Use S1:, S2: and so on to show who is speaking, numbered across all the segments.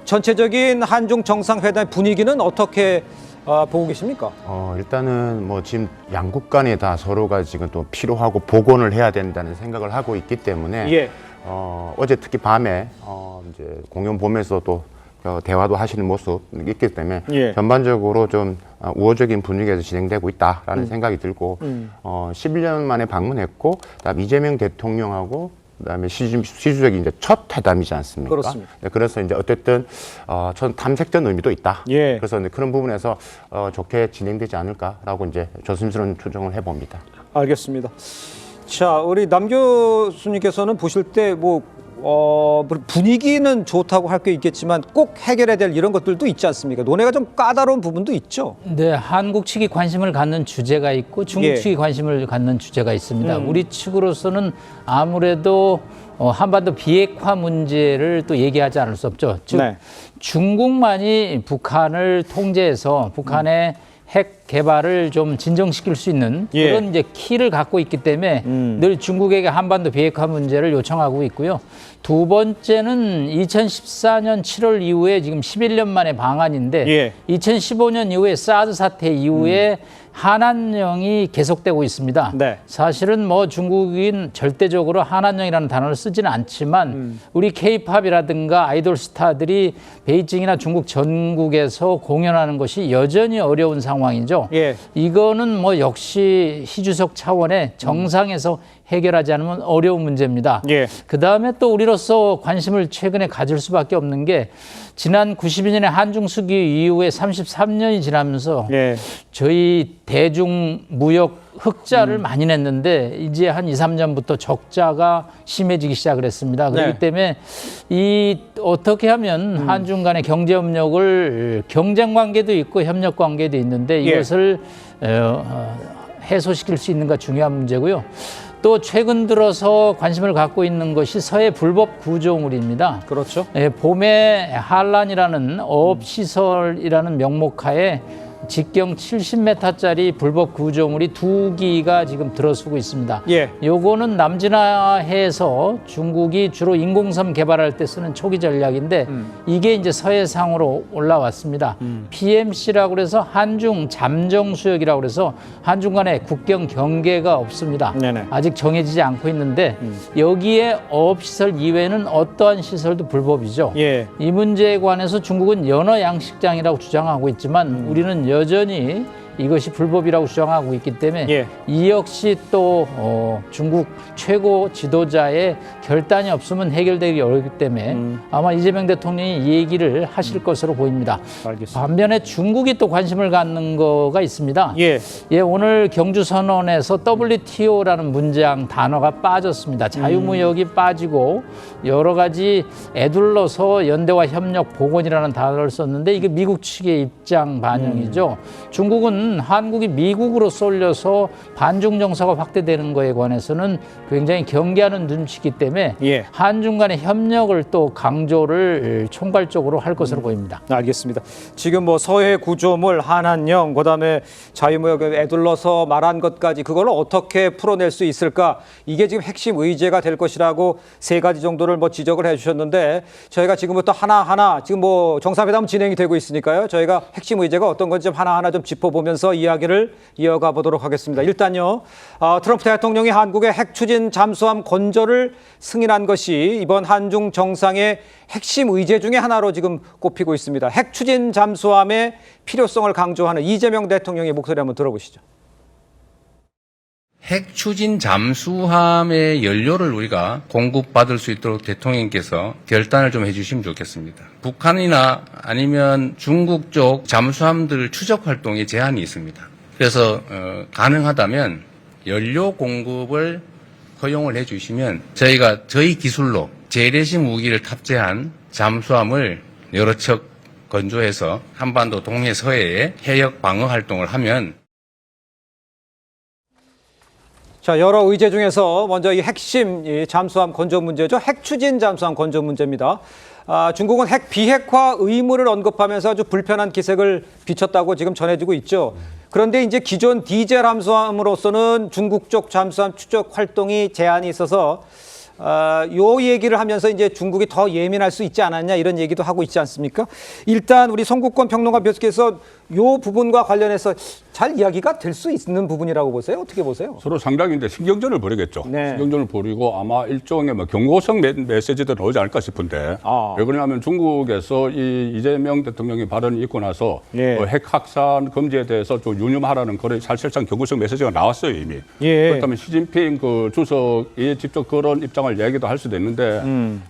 S1: 전체적인 한중 정상회담 분위기는 어떻게 보고 계십니까?
S2: 일단은 뭐 지금 양국 간에 다 서로가 지금 또 필요하고 복원을 해야 된다는 생각을 하고 있기 때문에
S1: 예.
S2: 어제 특히 밤에 이제 공연 보면서 또 대화도 하시는 모습 있기 때문에
S1: 예.
S2: 전반적으로 좀 우호적인 분위기에서 진행되고 있다라는 생각이 들고 11년 만에 방문했고 그다음 이재명 대통령하고 그다음에 시 주석이 이제 첫 회담이지 않습니까?
S1: 그렇습니다.
S2: 네, 그래서 이제 어쨌든 전 탐색된 의미도 있다.
S1: 예.
S2: 그래서 이제 그런 부분에서 좋게 진행되지 않을까라고 이제 조심스러운 추정을 해봅니다.
S1: 알겠습니다. 자, 우리 남 교수님께서는 보실 때 분위기는 좋다고 할 게 있겠지만 꼭 해결해야 될 이런 것들도 있지 않습니까? 논의가 좀 까다로운 부분도 있죠.
S3: 네, 한국 측이 관심을 갖는 주제가 있고 중국
S1: 예.
S3: 측이 관심을 갖는 주제가 있습니다. 우리 측으로서는 아무래도 한반도 비핵화 문제를 또 얘기하지 않을 수 없죠. 즉
S1: 네.
S3: 중국만이 북한을 통제해서 북한의 핵 개발을 좀 진정시킬 수 있는
S1: 예.
S3: 그런 이제 키를 갖고 있기 때문에 늘 중국에게 한반도 비핵화 문제를 요청하고 있고요. 두 번째는 2014년 7월 이후에 지금 11년 만에 방한인데
S1: 예.
S3: 2015년 이후에 사드 사태 이후에 한한령이 계속되고 있습니다.
S1: 네.
S3: 사실은 뭐 중국인 절대적으로 한한령이라는 단어를 쓰지는 않지만 우리 K-팝이라든가 아이돌 스타들이 베이징이나 중국 전국에서 공연하는 것이 여전히 어려운 상황이죠.
S1: 예.
S3: 이거는 뭐 역시 시주석 차원의 정상에서 해결하지 않으면 어려운 문제입니다.
S1: 예.
S3: 그다음에 또 우리로서 관심을 최근에 가질 수밖에 없는 게 지난 92년에 한중 수기 이후에 33년이 지나면서
S1: 예.
S3: 저희 대중 무역 흑자를 많이 냈는데 이제 한 2, 3년부터 적자가 심해지기 시작을 했습니다. 그렇기
S1: 네.
S3: 때문에 이 어떻게 하면 한중 간의 경제 협력을 경쟁 관계도 있고 협력 관계도 있는데 이것을 해소시킬 수 있는가 중요한 문제고요. 또 최근 들어서 관심을 갖고 있는 것이 서해 불법 구조물입니다.
S1: 그렇죠.
S3: 봄에 한란이라는 어업시설이라는 명목하에 직경 70m짜리 불법 구조물이 2기가 지금 들어서고 있습니다.
S1: 예.
S3: 요거는 남진해에서 중국이 주로 인공섬 개발할 때 쓰는 초기 전략인데 이게 이제 서해상으로 올라왔습니다. PMC라고 그래서 한중 잠정 수역이라고 그래서 한중 간에 국경 경계가 없습니다.
S1: 네네.
S3: 아직 정해지지 않고 있는데 여기에 어업시설 이외에는 어떠한 시설도 불법이죠.
S1: 예.
S3: 이 문제에 관해서 중국은 연어 양식장이라고 주장하고 있지만 우리는 여전히 이것이 불법이라고 주장하고 있기 때문에
S1: 예.
S3: 이 역시 또 중국 최고 지도자의 결단이 없으면 해결되기 어렵기 때문에 아마 이재명 대통령이 이 얘기를 하실 것으로 보입니다.
S1: 알겠습니다.
S3: 반면에 중국이 또 관심을 갖는 거가 있습니다.
S1: 예.
S3: 예, 오늘 경주선언에서 WTO라는 문장 단어가 빠졌습니다. 자유무역이 빠지고 여러 가지 애둘러서 연대와 협력 복원이라는 단어를 썼는데 이게 미국 측의 입장 반영이죠. 중국은 한국이 미국으로 쏠려서 반중 정서가 확대되는 거에 관해서는 굉장히 경계하는 눈치이기 때문에
S1: 예.
S3: 한중 간의 협력을 또 강조를 총괄적으로 할 것으로 보입니다.
S1: 알겠습니다. 지금 뭐 서해 구조물, 한한령, 그다음에 자유무역에 애둘러서 말한 것까지 그걸 어떻게 풀어낼 수 있을까? 이게 지금 핵심 의제가 될 것이라고 3가지 정도를 뭐 지적을 해주셨는데 저희가 지금부터 하나하나 지금 뭐 정상회담 진행이 되고 있으니까요. 저희가 핵심 의제가 어떤 건지 좀 하나하나 좀 짚어보면서 이야기를 이어가 보도록 하겠습니다. 일단요, 트럼프 대통령이 한국의 핵 추진 잠수함 건조를 승인한 것이 이번 한중 정상의 핵심 의제 중에 하나로 지금 꼽히고 있습니다. 핵 추진 잠수함의 필요성을 강조하는 이재명 대통령의 목소리 한번 들어보시죠.
S4: 핵 추진 잠수함의 연료를 우리가 공급받을 수 있도록 대통령께서 결단을 좀 해주시면 좋겠습니다. 북한이나 아니면 중국 쪽 잠수함들 추적 활동에 제한이 있습니다. 그래서 가능하다면 연료 공급을 허용을 해주시면 저희가 저희 기술로 재래식 무기를 탑재한 잠수함을 여러 척 건조해서 한반도 동해 서해에 해역 방어 활동을 하면
S1: 자, 여러 의제 중에서 먼저 이 핵심 이 잠수함 건조 문제죠. 핵 추진 잠수함 건조 문제입니다. 중국은 핵 비핵화 의무를 언급하면서 아주 불편한 기색을 비췄다고 지금 전해지고 있죠. 그런데 이제 기존 디젤 함수함으로서는 중국 쪽 잠수함 추적 활동이 제한이 있어서 요 얘기를 하면서 이제 중국이 더 예민할 수 있지 않았냐 이런 얘기도 하고 있지 않습니까? 일단 우리 송국권 평론가 교수께서 요 부분과 관련해서 잘 이야기가 될 수 있는 부분이라고 보세요? 어떻게 보세요?
S5: 서로 상당히 이제 신경전을 벌이겠죠.
S1: 네.
S5: 신경전을 벌이고 아마 일종의 뭐 경고성 메시지도 나오지 않을까 싶은데 왜 그러냐면 중국에서 이 이재명 대통령이 발언이 있고 나서
S1: 예.
S5: 핵 확산 금지에 대해서 좀 유념하라는 그런 사실상 경고성 메시지가 나왔어요 이미.
S1: 예.
S5: 그렇다면 시진핑 그 주석이 직접 그런 입장을 얘기도 할 수도 있는데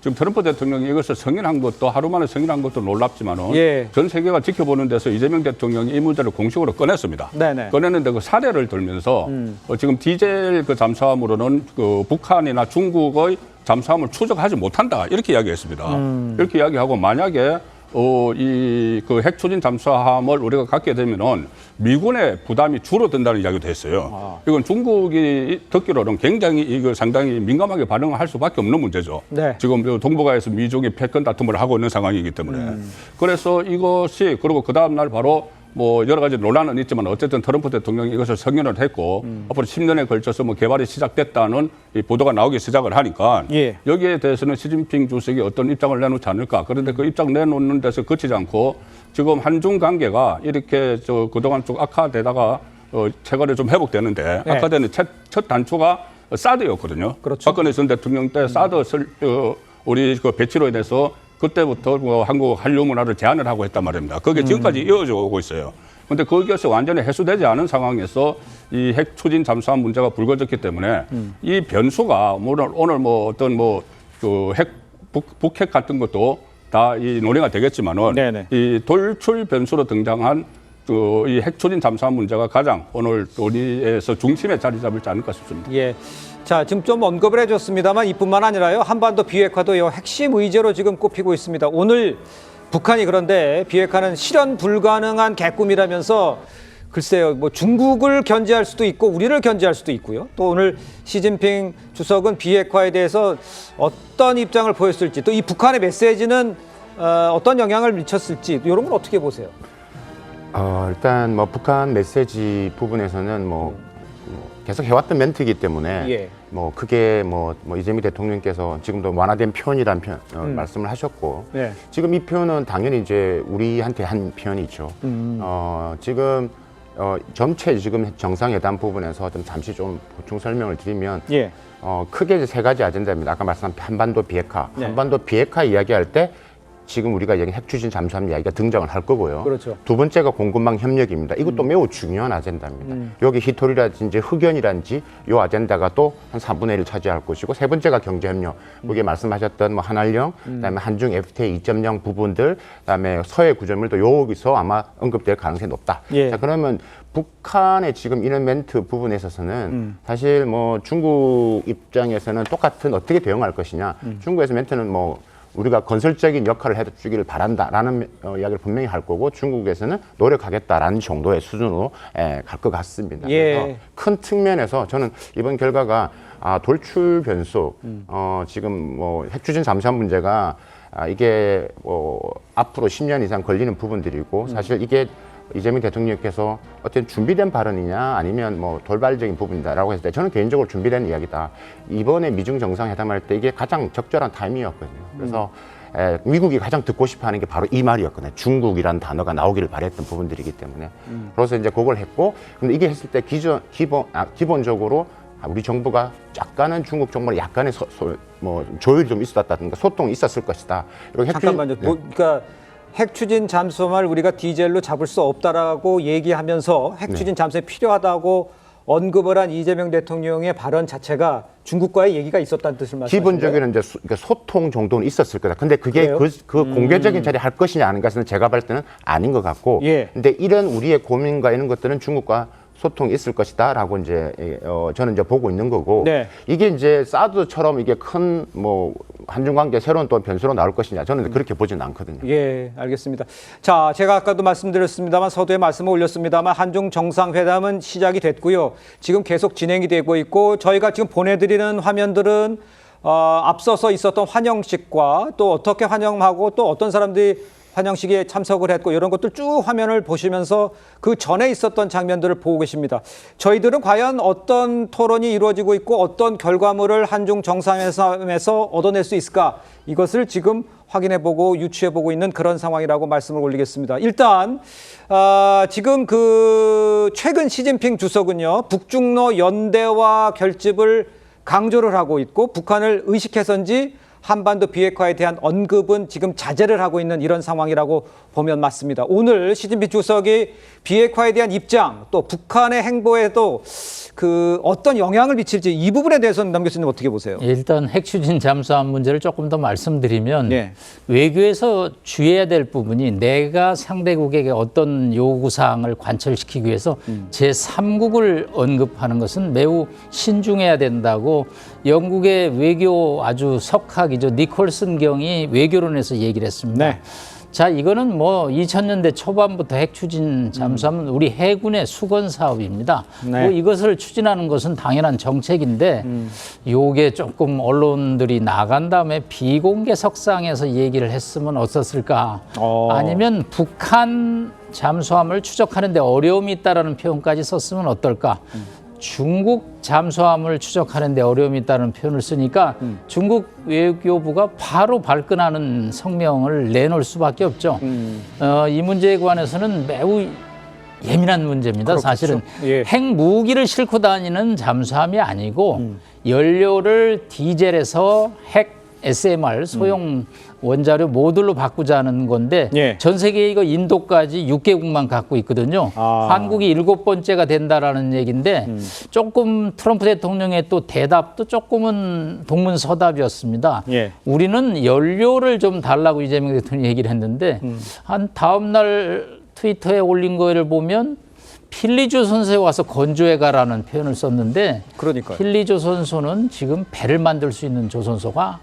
S5: 지금 트럼프 대통령이 이것을 승인한 것도 하루 만에 승인한 것도 놀랍지만은
S1: 예.
S5: 전 세계가 지켜보는 데서 이재명 대통령이 이 문제를 공식으로 꺼냈습니다.
S1: 네네.
S5: 꺼냈는데 그 사례를 들면서 지금 디젤 그 잠수함으로는 그 북한이나 중국의 잠수함을 추적하지 못한다 이렇게 이야기했습니다. 이렇게 이야기하고 만약에 이 그 핵추진 잠수함을 우리가 갖게 되면은 미군의 부담이 줄어든다는 이야기도 했어요. 이건 중국이 듣기로는 굉장히 이거 상당히 민감하게 반응을 할 수밖에 없는 문제죠.
S1: 네.
S5: 지금 동북아에서 미중이 패권 다툼을 하고 있는 상황이기 때문에 그래서 이것이 그리고 그 다음 날 바로 뭐 여러 가지 논란은 있지만 어쨌든 트럼프 대통령이 이것을 승인을 했고 앞으로 10년에 걸쳐서 뭐 개발이 시작됐다는 이 보도가 나오기 시작을 하니까
S1: 예.
S5: 여기에 대해서는 시진핑 주석이 어떤 입장을 내놓지 않을까. 그런데 그 입장 내놓는 데서 그치지 않고 지금 한중 관계가 이렇게 그동안 쭉 악화되다가 최근에 좀 회복되는데
S1: 네.
S5: 악화되는 첫 단초가 사드였거든요.
S1: 그렇죠.
S5: 박근혜 전 대통령 때 사드 우리 그 배치로에 대해서 그때부터 뭐 한국 한류 문화를 제한을 하고 했단 말입니다. 그게 지금까지 이어져 오고 있어요. 그런데 거기에서 완전히 해소되지 않은 상황에서 이 핵 추진 잠수함 문제가 불거졌기 때문에 이 변수가 오늘 뭐 어떤 뭐 그 핵 북핵 같은 것도 다 이 논의가 되겠지만은
S1: 네네.
S5: 이 돌출 변수로 등장한 그 이 핵 추진 잠수함 문제가 가장 오늘 논의에서 중심에 자리 잡을지 않을까 싶습니다.
S1: 예. 자, 지금 좀 언급을 해줬습니다만 이뿐만 아니라요. 한반도 비핵화도 핵심 의제로 지금 꼽히고 있습니다. 오늘 북한이 그런데 비핵화는 실현 불가능한 개꿈이라면서 글쎄요, 뭐 중국을 견제할 수도 있고 우리를 견제할 수도 있고요. 또 오늘 시진핑 주석은 비핵화에 대해서 어떤 입장을 보였을지 또 이 북한의 메시지는 어떤 영향을 미쳤을지 이런 건 어떻게 보세요?
S2: 일단 뭐 북한 메시지 부분에서는 뭐 계속 해왔던 멘트이기 때문에
S1: 예.
S2: 뭐 크게 뭐 이재명 대통령께서 지금도 완화된 표현이란 말씀을 하셨고
S1: 네.
S2: 지금 이 표현은 당연히 이제 우리한테 한 표현이죠. 지금 전체 지금 정상회담 부분에서 좀 잠시 좀 보충 설명을 드리면
S1: 예.
S2: 크게 이제 세 가지 아젠다입니다. 아까 말씀한 한반도 비핵화,
S1: 네.
S2: 한반도 비핵화 이야기할 때 지금 우리가 얘기한 핵추진 잠수함 이야기가 등장을 할 거고요.
S1: 그렇죠.
S2: 두 번째가 공급망 협력입니다. 이것도 매우 중요한 아젠다입니다. 여기 히토리라든지 흑연이라든지 이 아젠다가 또 한 3분의 1을 차지할 것이고 세 번째가 경제 협력. 거기에 말씀하셨던 뭐 한알령, 그다음에 한중 FTA 2.0 부분들, 그다음에 서해 구조물도 여기서 아마 언급될 가능성이 높다.
S1: 예.
S2: 자, 그러면 북한의 지금 이런 멘트 부분에 있어서는 사실 뭐 중국 입장에서는 똑같은 어떻게 대응할 것이냐. 중국에서 멘트는 뭐 우리가 건설적인 역할을 해주기를 바란다라는 이야기를 분명히 할 거고 중국에서는 노력하겠다라는 정도의 수준으로 갈 것 같습니다.
S1: 예.
S2: 그래서 큰 측면에서 저는 이번 결과가 돌출 변수, 지금 뭐 핵추진 잠수함 문제가 이게 뭐 앞으로 10년 이상 걸리는 부분들이고 사실 이게 이재명 대통령께서 어떤 준비된 발언이냐 아니면 뭐 돌발적인 부분이다라고 했을 때 저는 개인적으로 준비된 이야기다. 이번에 미중 정상회담할 때 이게 가장 적절한 타이밍이었거든요. 그래서 미국이 가장 듣고 싶어하는 게 바로 이 말이었거든요. 중국이라는 단어가 나오기를 바랬던 부분들이기 때문에. 그래서 이제 그걸 했고, 근데 이게 했을 때 기본적으로 우리 정부가 약간은 중국 정부는 약간의 뭐 조율이 좀 있었다든가 소통이 있었을 것이다. 이렇게
S1: 잠깐만요. 그러니까 핵 추진 잠수함을 우리가 디젤로 잡을 수 없다라고 얘기하면서 핵 추진 잠수함이 필요하다고 언급을 한 이재명 대통령의 발언 자체가 중국과의 얘기가 있었다는 뜻을 말씀하시는 거예요?
S2: 기본적인 이제 그러니까 소통 정도는 있었을 거다. 근데 그게
S1: 그래요?
S2: 그 공개적인 자리에 할 것이냐 아닌 것은 제가 볼 때는 아닌 것 같고.
S1: 예.
S2: 근데 이런 우리의 고민과 이런 것들은 중국과 소통이 있을 것이다라고 이제 저는 이제 보고 있는 거고.
S1: 네.
S2: 이게 이제 사드처럼 이게 큰 뭐 한중 관계 새로운 또 변수로 나올 것이냐 저는 그렇게 보지는 않거든요.
S1: 예, 알겠습니다. 자, 제가 아까도 말씀드렸습니다만 서두에 말씀을 올렸습니다만 한중 정상회담은 시작이 됐고요. 지금 계속 진행이 되고 있고 저희가 지금 보내드리는 화면들은 앞서서 있었던 환영식과 또 어떻게 환영하고 또 어떤 사람들이 환영식에 참석을 했고 이런 것들 쭉 화면을 보시면서 그 전에 있었던 장면들을 보고 계십니다. 저희들은 과연 어떤 토론이 이루어지고 있고 어떤 결과물을 한중 정상회담에서 얻어낼 수 있을까? 이것을 지금 확인해보고 유추해보고 있는 그런 상황이라고 말씀을 올리겠습니다. 일단 지금 그 최근 시진핑 주석은요, 북중러 연대와 결집을 강조를 하고 있고 북한을 의식해서인지 한반도 비핵화에 대한 언급은 지금 자제를 하고 있는 이런 상황이라고 보면 맞습니다. 오늘 시진핑 주석이 비핵화에 대한 입장, 또 북한의 행보에도 그 어떤 영향을 미칠지 이 부분에 대해서는 남 교수님 어떻게 보세요?
S3: 일단 핵추진 잠수함 문제를 조금 더 말씀드리면
S1: 네.
S3: 외교에서 주의해야 될 부분이 내가 상대국에게 어떤 요구사항을 관철시키기 위해서 제3국을 언급하는 것은 매우 신중해야 된다고 영국의 외교 아주 석학이죠. 니콜슨 경이 외교론에서 얘기를 했습니다.
S1: 네.
S3: 자, 이거는 뭐 2000년대 초반부터 핵추진 잠수함은 우리 해군의 수건 사업입니다.
S1: 네.
S3: 뭐 이것을 추진하는 것은 당연한 정책인데 요게 조금 언론들이 나간 다음에 비공개석상에서 얘기를 했으면 어떻을까? 아니면 북한 잠수함을 추적하는 데 어려움이 있다라는 표현까지 썼으면 어떨까? 중국 잠수함을 추적하는 데 어려움이 있다는 표현을 쓰니까 중국 외교부가 바로 발끈하는 성명을 내놓을 수밖에 없죠. 이 문제에 관해서는 매우 예민한 문제입니다.
S1: 그렇겠죠.
S3: 사실은
S1: 예.
S3: 핵무기를 싣고 다니는 잠수함이 아니고 연료를 디젤에서 핵 SMR 소형 원자료 모듈로 바꾸자는 건데
S1: 예.
S3: 전 세계에 이거 인도까지 6개국만 갖고 있거든요. 한국이 7번째가 된다라는 얘기인데 조금 트럼프 대통령의 또 대답도 조금은 동문서답이었습니다.
S1: 예.
S3: 우리는 연료를 좀 달라고 이재명 대통령이 얘기를 했는데 한 다음 날 트위터에 올린 거를 보면 필리조선소에 와서 건조해가라는 표현을 썼는데
S1: 그러니까요.
S3: 필리조선소는 지금 배를 만들 수 있는 조선소가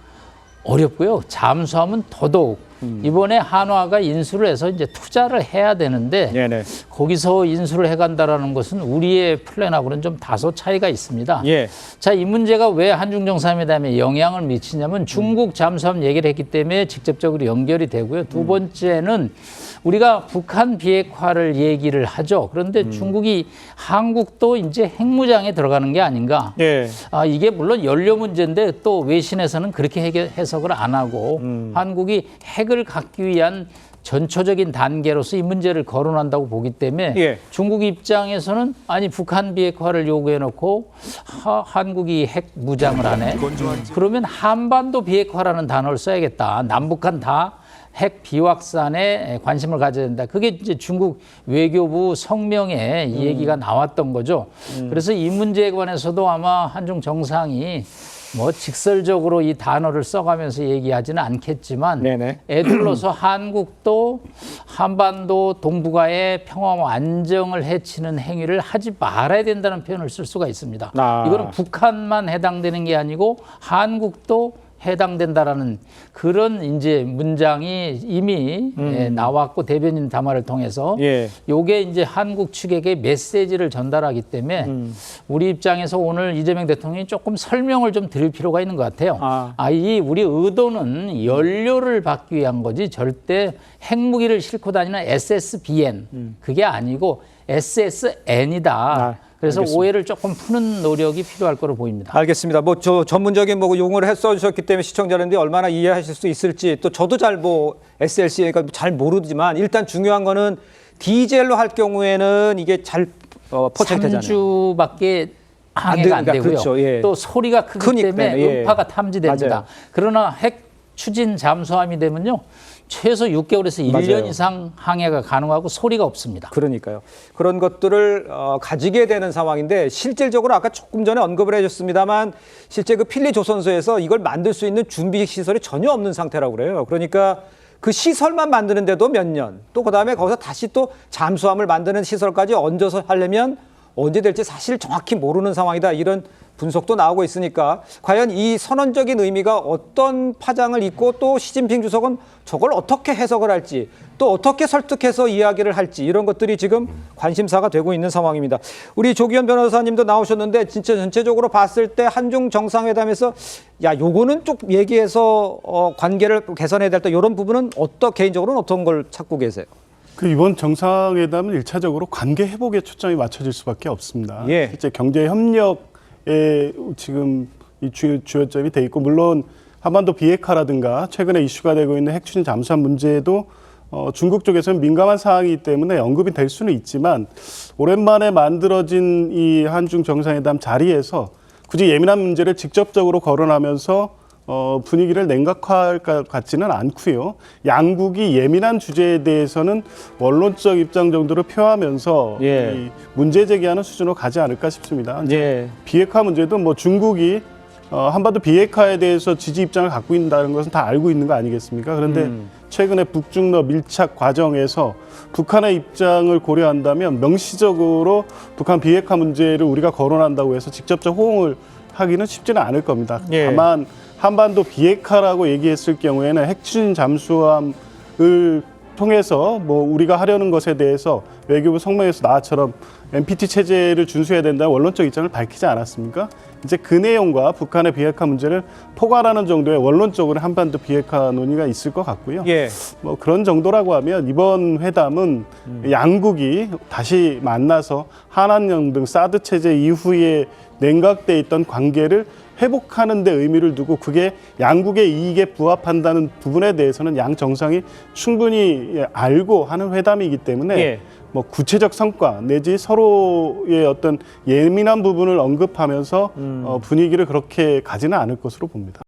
S3: 어렵고요. 잠수함은 더더욱 이번에 한화가 인수를 해서 이제 투자를 해야 되는데
S1: 네네.
S3: 거기서 인수를 해간다라는 것은 우리의 플랜하고는 좀 다소 차이가 있습니다.
S1: 예.
S3: 자, 이 문제가 왜 한중 정상회담에 영향을 미치냐면 중국 잠수함 얘기를 했기 때문에 직접적으로 연결이 되고요. 두 번째는 우리가 북한 비핵화를 얘기를 하죠. 그런데 중국이 한국도 이제 핵무장에 들어가는 게 아닌가.
S1: 예.
S3: 이게 물론 연료 문제인데 또 외신에서는 그렇게 해석을 안 하고 한국이 핵을 갖기 위한 전초적인 단계로서 이 문제를 거론한다고 보기 때문에
S1: 예.
S3: 중국 입장에서는 아니 북한 비핵화를 요구해놓고 한국이 핵 무장을 하네. 그러면 한반도 비핵화라는 단어를 써야겠다. 남북한 다 핵 비확산에 관심을 가져야 된다. 그게 이제 중국 외교부 성명에 이 얘기가 나왔던 거죠. 그래서 이 문제에 관해서도 아마 한중 정상이 뭐 직설적으로 이 단어를 써가면서 얘기하지는 않겠지만
S1: 네네.
S3: 애둘러서 한국도 한반도 동북아의 평화와 안정을 해치는 행위를 하지 말아야 된다는 표현을 쓸 수가 있습니다. 이거는 북한만 해당되는 게 아니고 한국도 해당된다라는 그런 이제 문장이 이미 나왔고 대변인 담화를 통해서
S1: 예.
S3: 요게 이제 한국 측에게 메시지를 전달하기 때문에 우리 입장에서 오늘 이재명 대통령이 조금 설명을 좀 드릴 필요가 있는 것 같아요. 이 우리 의도는 연료를 받기 위한 거지 절대 핵무기를 싣고 다니는 SSBN 그게 아니고 SSN이다. 그래서
S1: 알겠습니다.
S3: 오해를 조금 푸는 노력이 필요할 거로 보입니다.
S1: 알겠습니다. 뭐 저 전문적인 뭐 용어를 써주셨기 때문에 시청자분들이 얼마나 이해하실 수 있을지 또 저도 잘 뭐 SLC가 잘 모르지만 일단 중요한 거는 디젤로 할 경우에는 이게 잘 포착되잖아요.
S3: 3주밖에 항해가 안 되고요.
S1: 그렇죠. 예.
S3: 또 소리가 크기
S1: 크니까,
S3: 때문에
S1: 예.
S3: 음파가 탐지됩니다.
S1: 맞아요.
S3: 그러나 핵 추진 잠수함이 되면요. 최소 6개월에서 1년
S1: 맞아요.
S3: 이상 항해가 가능하고 소리가 없습니다.
S1: 그러니까요. 그런 것들을 가지게 되는 상황인데 실질적으로 아까 조금 전에 언급을 해줬습니다만 실제 그 필리 조선소에서 이걸 만들 수 있는 준비 시설이 전혀 없는 상태라고 그래요. 그러니까 그 시설만 만드는데도 몇 년, 또 그다음에 거기서 다시 또 잠수함을 만드는 시설까지 얹어서 하려면 언제 될지 사실 정확히 모르는 상황이다. 이런 분석도 나오고 있으니까 과연 이 선언적인 의미가 어떤 파장을 잇고 또 시진핑 주석은 저걸 어떻게 해석을 할지 또 어떻게 설득해서 이야기를 할지 이런 것들이 지금 관심사가 되고 있는 상황입니다. 우리 조기현 변호사님도 나오셨는데 진짜 전체적으로 봤을 때 한중 정상회담에서 야 요거는 좀 얘기해서 관계를 개선해야 될다 이런 부분은 개인적으로는 어떤 걸 찾고 계세요?
S6: 이번 정상회담은 일차적으로 관계 회복에 초점이 맞춰질 수밖에 없습니다.
S1: 예.
S6: 실제 경제 협력에 지금 이 주요점이 돼 있고 물론 한반도 비핵화라든가 최근에 이슈가 되고 있는 핵추진 잠수함 문제도 중국 쪽에서는 민감한 사항이기 때문에 언급이 될 수는 있지만 오랜만에 만들어진 이 한중 정상회담 자리에서 굳이 예민한 문제를 직접적으로 거론하면서 분위기를 냉각화할 것 같지는 않고요. 양국이 예민한 주제에 대해서는 원론적 입장 정도로 표하면서
S1: 예.
S6: 이 문제 제기하는 수준으로 가지 않을까 싶습니다.
S1: 예.
S6: 비핵화 문제도 뭐 중국이 한반도 비핵화에 대해서 지지 입장을 갖고 있다는 것은 다 알고 있는 거 아니겠습니까? 그런데 최근에 북중러 밀착 과정에서 북한의 입장을 고려한다면 명시적으로 북한 비핵화 문제를 우리가 거론한다고 해서 직접적 호응을 하기는 쉽지는 않을 겁니다.
S1: 예.
S6: 다만 한반도 비핵화라고 얘기했을 경우에는 핵추진 잠수함을 통해서 뭐 우리가 하려는 것에 대해서 외교부 성명에서 나처럼 NPT 체제를 준수해야 된다는 원론적 입장을 밝히지 않았습니까? 이제 그 내용과 북한의 비핵화 문제를 포괄하는 정도의 원론적으로 한반도 비핵화 논의가 있을 것 같고요.
S1: 예.
S6: 뭐 그런 정도라고 하면 이번 회담은 양국이 다시 만나서 한한령 등 사드 체제 이후에 냉각돼 있던 관계를 회복하는 데 의미를 두고 그게 양국의 이익에 부합한다는 부분에 대해서는 양 정상이 충분히 알고 하는 회담이기 때문에
S1: 예.
S6: 뭐 구체적 성과 내지 서로의 어떤 예민한 부분을 언급하면서 분위기를 그렇게 가지는 않을 것으로 봅니다.